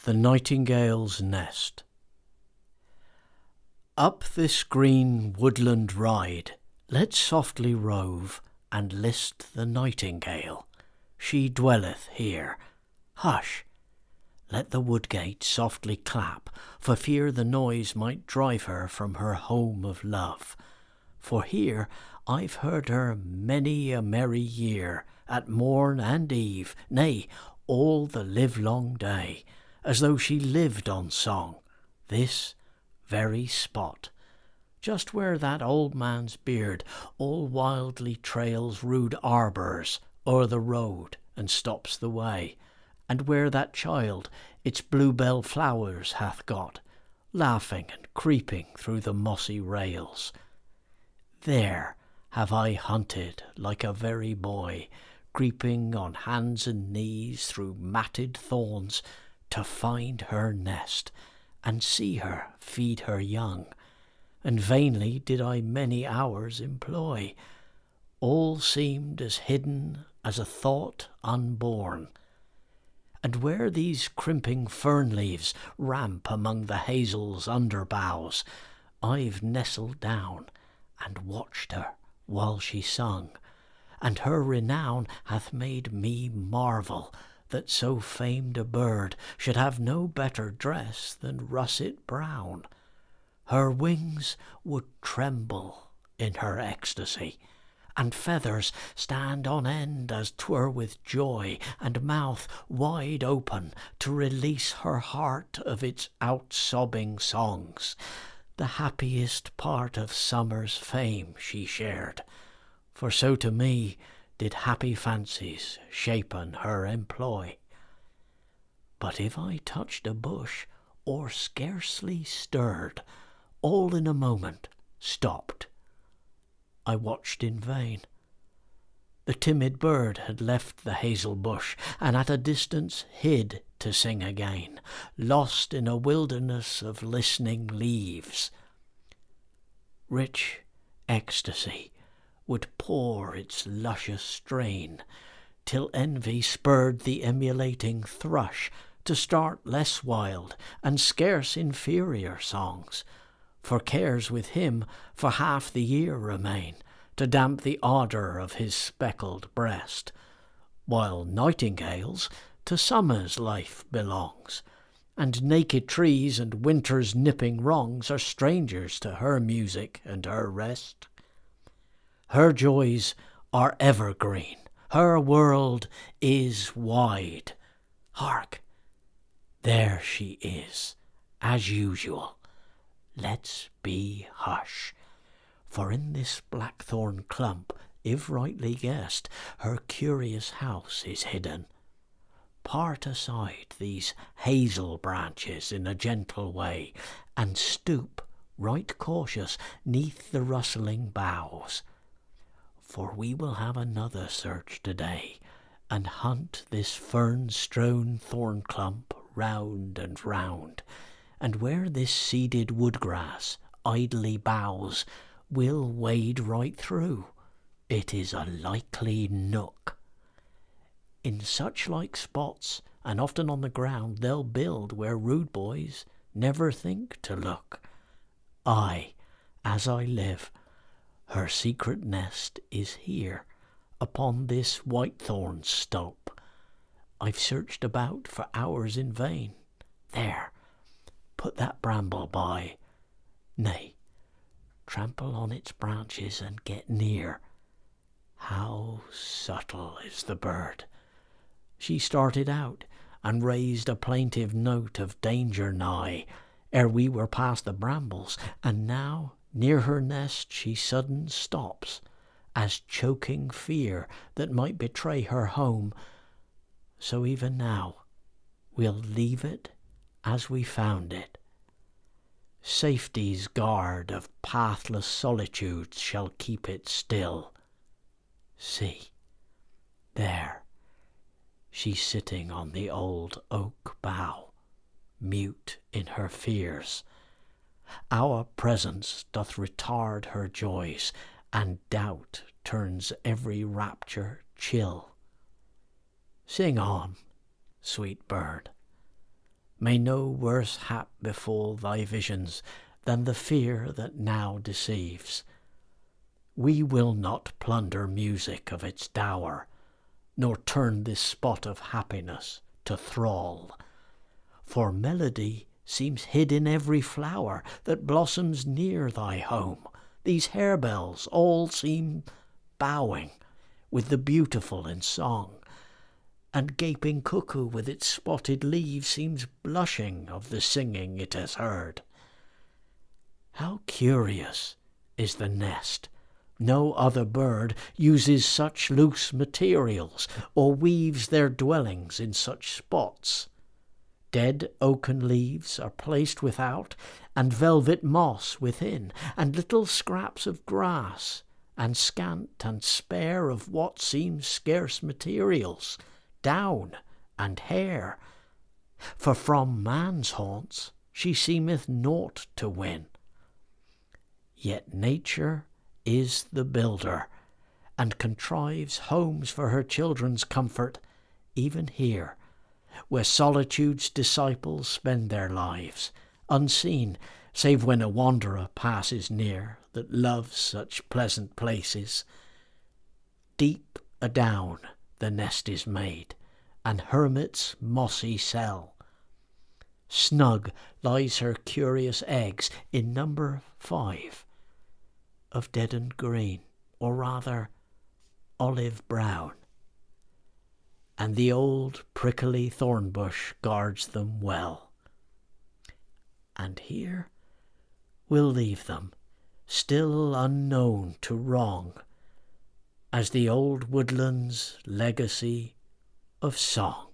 The Nightingale's Nest. Up this green woodland ride, let's softly rove, and list the nightingale. She dwelleth here. Hush! Let the woodgate softly clap, for fear the noise might drive her from her home of love. For here I've heard her many a merry year, at morn and eve, nay, all the livelong day, as though she lived on song, this very spot, just where that old man's beard all wildly trails rude arbours o'er the road and stops the way, and where that child its bluebell flowers hath got, laughing and creeping through the mossy rails. There have I hunted like a very boy, creeping on hands and knees through matted thorns, to find her nest, and see her feed her young, and vainly did I many hours employ. All seemed as hidden as a thought unborn. And where these crimping fern leaves ramp among the hazel's underboughs, I've nestled down and watched her while she sung, and her renown hath made me marvel that so famed a bird should have no better dress than russet brown. Her wings would tremble in her ecstasy, and feathers stand on end as 'twere with joy, and mouth wide open to release her heart of its out-sobbing songs. The happiest part of summer's fame she shared, for so to me did happy fancies shapen her employ. But if I touched a bush, or scarcely stirred, all in a moment stopped. I watched in vain. The timid bird had left the hazel bush, and at a distance hid to sing again, lost in a wilderness of listening leaves. Rich ecstasy would pour its luscious strain, till envy spurred the emulating thrush to start less wild and scarce inferior songs, for cares with him for half the year remain, to damp the ardour of his speckled breast, while nightingales to summer's life belongs, and naked trees and winter's nipping wrongs are strangers to her music and her rest. Her joys are evergreen, her world is wide. Hark! There she is, as usual. Let's be hush, for in this blackthorn clump, if rightly guessed, her curious house is hidden. Part aside these hazel branches in a gentle way, and stoop, right cautious, 'neath the rustling boughs. For we will have another search today, and hunt this fern-strown thorn clump round and round, and where this seeded woodgrass idly bows, we'll wade right through. It is a likely nook. In such like spots, and often on the ground, they'll build where rude boys never think to look. Aye, as I live, her secret nest is here, upon this whitethorn stope. I've searched about for hours in vain. There, put that bramble by. Nay, trample on its branches and get near. How subtle is the bird! She started out, and raised a plaintive note of danger nigh, ere we were past the brambles, and now near her nest she sudden stops, as choking fear that might betray her home. So even now we'll leave it as we found it. Safety's guard of pathless solitudes shall keep it still. See, there, she's sitting on the old oak bough, mute in her fears. Our presence doth retard her joys, and doubt turns every rapture chill. Sing on, sweet bird, May no worse hap befall thy visions than the fear that now deceives. We will not plunder music of its dower, nor turn this spot of happiness to thrall. For melody seems hid in every flower that blossoms near thy home. These harebells all seem bowing with the beautiful in song, and gaping cuckoo with its spotted leaves seems blushing of the singing it has heard. How curious is the nest! No other bird uses such loose materials or weaves their dwellings in such spots. Dead oaken leaves are placed without, and velvet moss within, and little scraps of grass, and scant and spare of what seems scarce materials, down and hair. For from man's haunts she seemeth naught to win. Yet nature is the builder, and contrives homes for her children's comfort, even here, where solitude's disciples spend their lives, unseen, save when a wanderer passes near that loves such pleasant places. Deep adown the nest is made, an hermit's mossy cell. Snug lies her curious eggs, in number 5, of deadened green, or rather olive brown, and the old prickly thorn bush guards them well. And here we'll leave them, still unknown to wrong, as the old woodland's legacy of song.